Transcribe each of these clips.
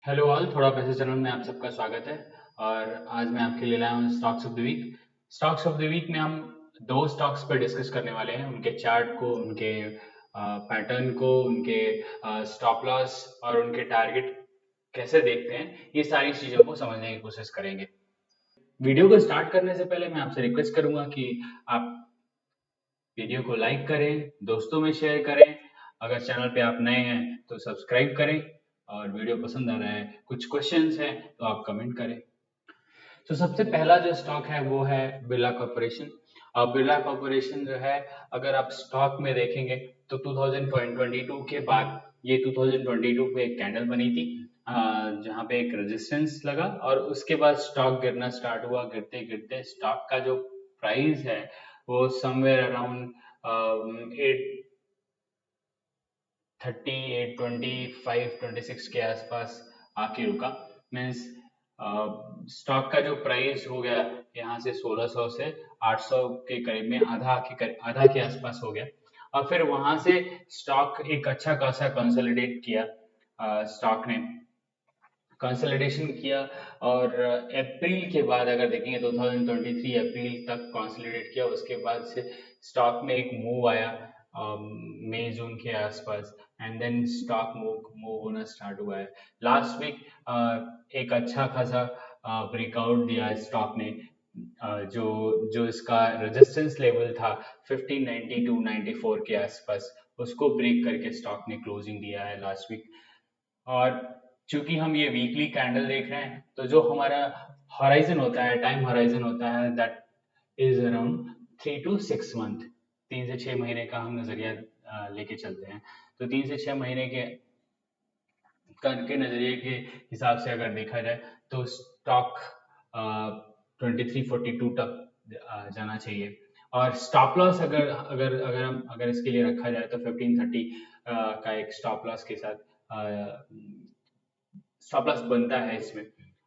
Hello all, थोड़ा पैसे channel में आप सबका स्वागत है। और आज मैं आपके लिए लाया हूँ stocks of the week. Stocks of the week में हम दो स्टॉक्स पर डिस्कस करने वाले हैं, उनके चार्ट को, उनके पैटर्न को, उनके स्टॉप लॉस और उनके टारगेट कैसे देखते हैं, ये सारी चीज़ों को समझने की कोशिश करेंगे। वीडियो को स्टार्ट करने से पहले मैं आपसे रिक्वेस्ट करूंगा कि आप वीडियो को लाइक करें, दोस्तों में शेयर करें। अगर चैनल पे आप नए हैं तो सब्सक्राइब करें, और वीडियो पसंद आ रहा है, कुछ क्वेश्चंस हैं तो आप कमेंट करें। तो सबसे पहला जो स्टॉक है वो है बिरला कॉर्पोरेशन। अब बिरला कॉर्पोरेशन जो है, अगर आप स्टॉक में देखेंगे तो 2022 के बाद ये 2022 में एक कैंडल बनी थी, जहाँ पे एक रेजिस्टेंस लगा और उसके बाद स्टॉक गिरना स्टार्ट हुआ। गिरते गिरते स्टॉक का जो प्राइस है वो समवेयर अराउंड 830, 825, 26 के आसपास आके रुका। मीन्स स्टॉक का जो प्राइस हो गया यहाँ से 1600 से 800 के करीब में, आधा के आसपास हो गया। और फिर वहां से स्टॉक एक अच्छा खासा कंसोलिडेट किया। स्टॉक ने कंसोलिडेशन किया और अप्रैल के बाद अगर देखेंगे 2023 अप्रैल तक कंसोलिडेट किया। उसके बाद से स्टॉक में एक मूव आया मई जून के आसपास, and then stock move move होना स्टार्ट हुआ है। लास्ट वीक एक अच्छा खासा ब्रेकआउट दिया है स्टॉक ने। जो जो इसका रेजिस्टेंस लेवल था 1590 टू 94 के आसपास, उसको ब्रेक करके स्टॉक ने क्लोजिंग दिया है लास्ट वीक। और चूंकि हम ये वीकली कैंडल देख रहे हैं तो जो हमारा हॉराइजन होता है, टाइम हॉराइजन होता है, that is around 3 to 6 month. 3 से 6 महीने का हम नजरिया लेके चलते हैं। तो 3 से 6 महीने के नजरिए के हिसाब से अगर देखा जाए तो स्टॉक 2342 तक जाना चाहिए। और स्टॉप लॉस अगर अगर अगर हम अगर इसके लिए रखा जाए तो 1530 का एक स्टॉप लॉस के साथ स्टॉप लॉस बनता है इसमें।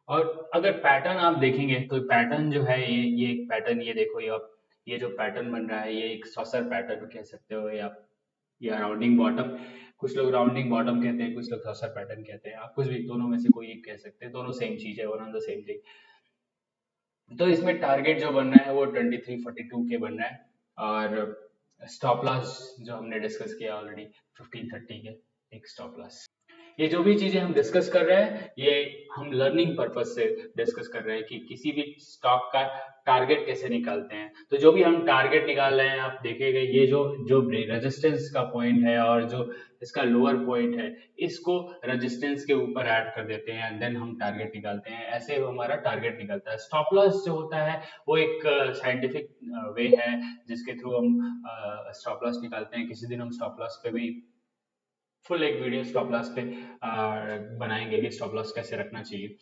और अगर पैटर्न आप देखेंगे तो पैटर्न जो है, ये एक पैटर्न, ये देखो, ये जो पैटर्न बन रहा है ये एक सॉसर पैटर्न कह सकते हो, या राउंडिंग बॉटम। कुछ लोग राउंडिंग बॉटम कहते हैं, कुछ लोग सॉसर पैटर्न कहते हैं। आप कुछ भी, दोनों में से कोई एक कह सकते हैं, दोनों सेम चीज है, one on the same thing. तो इसमें टारगेट जो बन रहा है वो 2342 के बन रहा है। और स्टॉप लॉस जो हमने डिस्कस किया ऑलरेडी, 1530 के एक स्टॉप लॉस। ये जो भी चीजें हम डिस्कस कर रहे हैं ये हम लर्निंग पर्पज से डिस्कस कर रहे हैं कि किसी भी स्टॉक का टारगेट कैसे निकालते हैं। तो जो भी हम टारगेट निकाल रहे हैं, आप देखेंगे ये जो जो रेजिस्टेंस का पॉइंट है और जो इसका लोअर पॉइंट है, इसको रेजिस्टेंस के ऊपर ऐड कर देते हैं एंड देन हम टारगेट निकालते हैं। ऐसे हमारा टारगेट निकलता है। स्टॉप लॉस जो होता है वो एक साइंटिफिक वे है जिसके थ्रू हम स्टॉप लॉस निकालते हैं। किसी दिन हम स्टॉप लॉस पे भी फुल एक वीडियो स्टॉप लॉस पे बनाएंगे कि स्टॉप लॉस कैसे रखना चाहिए।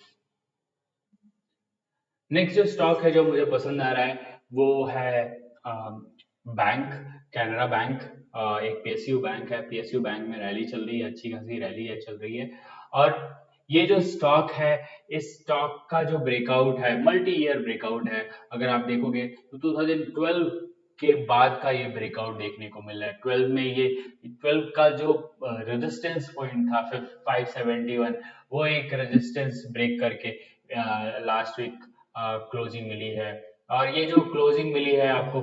नेक्स्ट जो स्टॉक है जो मुझे पसंद आ रहा है वो है बैंक, कैनरा बैंक। एक पीएसयू बैंक है। पीएसयू बैंक में रैली चल रही है, अच्छी खासी रैली है, चल रही है। और ये जो स्टॉक है, इस स्टॉक का जो ब्रेकआउट है, मल्टी ईयर ब्रेकआउट है। अगर आप देखोगे तो 2012 के बाद का ये ब्रेकआउट देखने को मिल रहा है। 12 में ये 12 का जो रेजिस्टेंस पॉइंट था 571, वो एक रेजिस्टेंस ब्रेक करके लास्ट वीक क्लोजिंग मिली है। और ये जो क्लोजिंग मिली है आपको,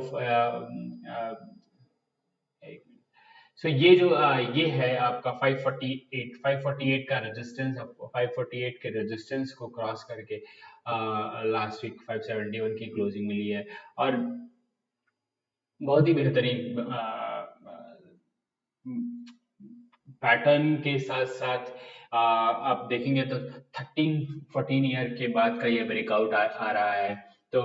सो ये जो ये है आपका 548 का रेजिस्टेंस। 548 के रेजिस्टेंस को क्रॉस करके लास्ट वीक 571 की क्लोजिंग मिली है। और बहुत ही बेहतरीन पैटर्न के साथ साथ आप देखेंगे तो 13-14 ईयर के बाद का ये ब्रेकआउट आ रहा है। तो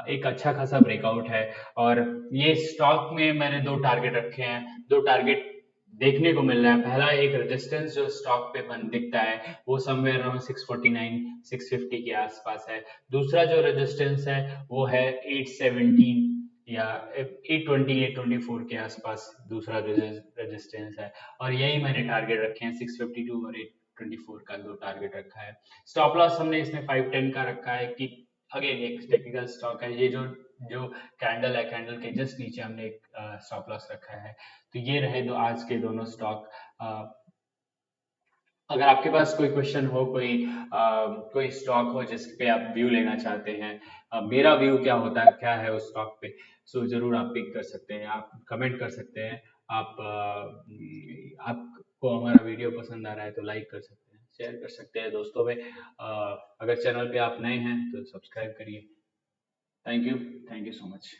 एक अच्छा खासा ब्रेकआउट है। और ये स्टॉक में मैंने दो टारगेट रखे हैं, दो टारगेट देखने को मिल रहा है। पहला एक रेजिस्टेंस जो स्टॉक पे बन दिखता है वो समवेयर अराउंड 649 650 के आसपास है। दूसरा जो रेजिस्टेंस है वो है 817 या 820 824 के आसपास दूसरा रेजिस्टेंस है। और यही मैंने टारगेट रखे हैं, 652 और 824 का दो टारगेट रखा है। स्टॉप लॉस हमने इसमें 510 का रखा है कि अगेन एक टेक्निकल स्टॉक है। ये जो जो कैंडल है, कैंडल के जस्ट नीचे हमने एक स्टॉप लॉस रखा है। तो ये रहे दो आज के दोनों स्टॉक। अगर आपके पास कोई क्वेश्चन हो, कोई स्टॉक हो जिस पे आप व्यू लेना चाहते हैं, मेरा व्यू क्या होता है, क्या है उस स्टॉक पे, सो जरूर आप पिक कर सकते हैं, आप कमेंट कर सकते हैं, आप आपको हमारा वीडियो पसंद आ रहा है तो लाइक कर सकते हैं, शेयर कर सकते हैं दोस्तों में। अगर चैनल पे आप नए हैं तो सब्सक्राइब करिए। Thank you, thank you so much.